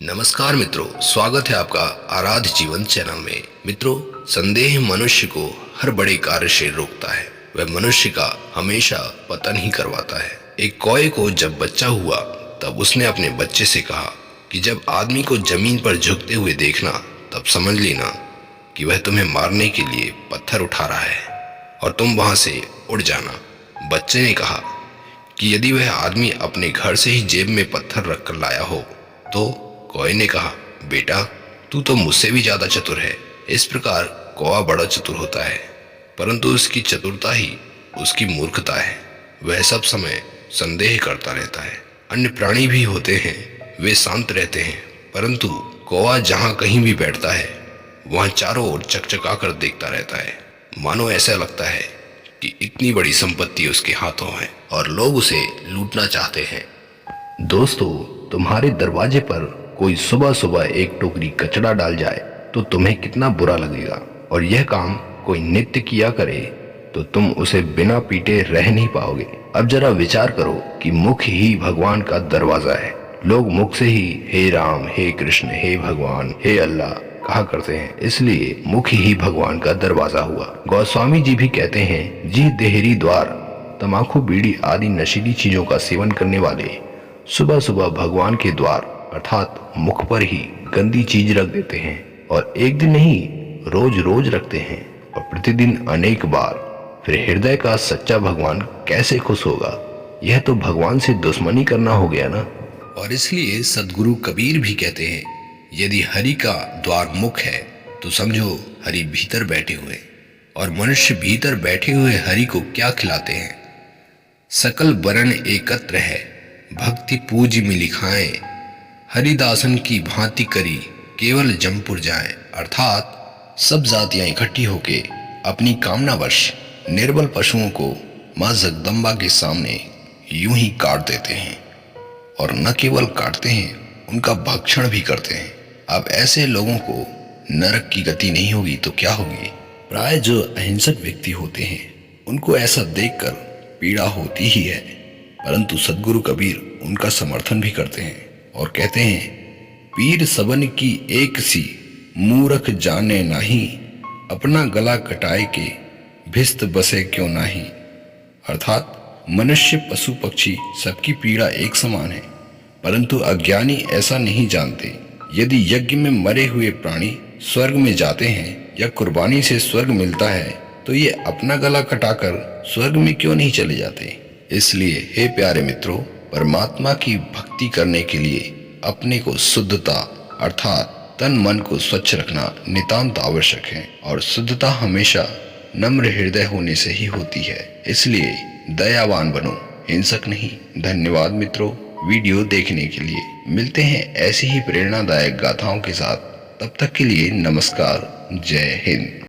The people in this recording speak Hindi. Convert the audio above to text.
नमस्कार मित्रों, स्वागत है आपका आराध्य जीवन चैनल में। मित्रों, संदेह मनुष्य को हर बड़े कार्य से रोकता है। वह मनुष्य का हमेशा पतन ही करवाता है। एक कौए को जब बच्चा हुआ तब उसने अपने बच्चे से कहा कि जब आदमी को जमीन पर झुकते हुए देखना तब समझ लेना कि वह तुम्हें मारने के लिए पत्थर उठा रहा है और तुम वहां से उड़ जाना। बच्चे ने कहा कि यदि वह आदमी अपने घर से ही जेब में पत्थर रखकर लाया हो तो? कौए ने कहा, बेटा तू तो मुझसे भी ज्यादा चतुर है। इस प्रकार कौवा बड़ा चतुर होता है, परंतु उसकी चतुरता ही उसकी मूर्खता है। वह सब समय संदेह करता रहता है। अन्य प्राणी भी होते हैं, वे शांत रहते हैं, परंतु कौवा जहाँ कहीं भी बैठता है वहाँ चारों ओर चकचका कर देखता रहता है। मानो ऐसा लगता है कि इतनी बड़ी संपत्ति उसके हाथों है और लोग उसे लूटना चाहते हैं। दोस्तों, तुम्हारे दरवाजे पर कोई सुबह सुबह एक टोकरी कचरा डाल जाए तो तुम्हें कितना बुरा लगेगा, और यह काम कोई नित्य किया करे तो तुम उसे बिना पीटे रह नहीं पाओगे। अब जरा विचार करो कि मुख ही भगवान का दरवाजा है। लोग मुख से ही हे राम, हे कृष्ण, हे भगवान, हे अल्लाह कहा करते हैं, इसलिए मुख ही भगवान का दरवाजा हुआ। गोस्वामी जी भी कहते हैं, जी देहरी द्वार, तमाकू, बीड़ी आदि नशीली चीजों का सेवन करने वाले सुबह सुबह भगवान के द्वार अर्थात मुख पर ही गंदी चीज रख देते हैं, और एक दिन नहीं रोज रोज रखते हैं, और प्रतिदिन अनेक बार। फिर हृदय का सच्चा भगवान कैसे खुश होगा? यह तो भगवान से दुश्मनी करना हो गया ना। और इसलिए सदगुरु कबीर भी कहते हैं, यदि हरि का द्वार मुख है तो समझो हरि भीतर बैठे हुए, और मनुष्य भीतर बैठे हुए हरि को क्या खिलाते हैं। सकल वर्ण एकत्र है, भक्ति पूज मिली खाएं, हरिदासन की भांति करी केवल जमपुर जाए। अर्थात सब जातियां इकट्ठी होके अपनी कामनावश निर्बल पशुओं को मां जगदम्बा के सामने यूं ही काट देते हैं, और न केवल काटते हैं, उनका भक्षण भी करते हैं। अब ऐसे लोगों को नरक की गति नहीं होगी तो क्या होगी? प्राय जो अहिंसक व्यक्ति होते हैं उनको ऐसा देखकर पीड़ा होती ही है, परंतु सदगुरु कबीर उनका समर्थन भी करते हैं और कहते हैं, पीर सबन की एक सी, मूरख जाने नाही, अपना गला कटाए के भिस्त बसे क्यों नाही। अर्थात मनुष्य पशु पक्षी सबकी पीड़ा एक समान है, परंतु अज्ञानी ऐसा नहीं जानते। यदि यज्ञ में मरे हुए प्राणी स्वर्ग में जाते हैं या कुर्बानी से स्वर्ग मिलता है तो ये अपना गला कटाकर स्वर्ग में क्यों नहीं चले जाते। इसलिए हे प्यारे मित्रों, परमात्मा की भक्ति करने के लिए अपने को शुद्धता अर्थात तन मन को स्वच्छ रखना नितांत आवश्यक है, और शुद्धता हमेशा नम्र हृदय होने से ही होती है। इसलिए दयावान बनो, हिंसक नहीं। धन्यवाद मित्रों वीडियो देखने के लिए। मिलते हैं ऐसी ही प्रेरणादायक गाथाओं के साथ, तब तक के लिए नमस्कार, जय हिंद।